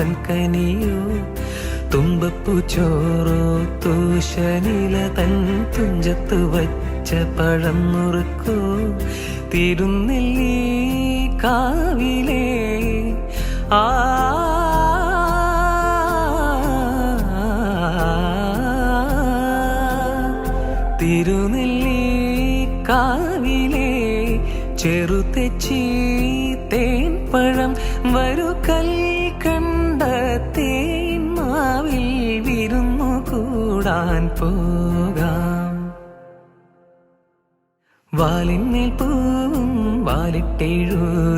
പൂവൻ കനിയോ തുമ്പപ്പൂ ചോറോ തൂശനില തൻ തുഞ്ചത്ത് വച്ച പഴം നുറുക്കോ തിരുനെല്ലി കാവിലേ ആ തിരുനെല്ലി കാവിലേ ചെറുതെച്ചി തേൻ പഴം വരു കൽക്കണ്ട തേൻ മാവിൽ വിരുന്നു കൂടാൻ പോകാം. വാലിന്മേൽ പൂവും വാലിട്ടെഴു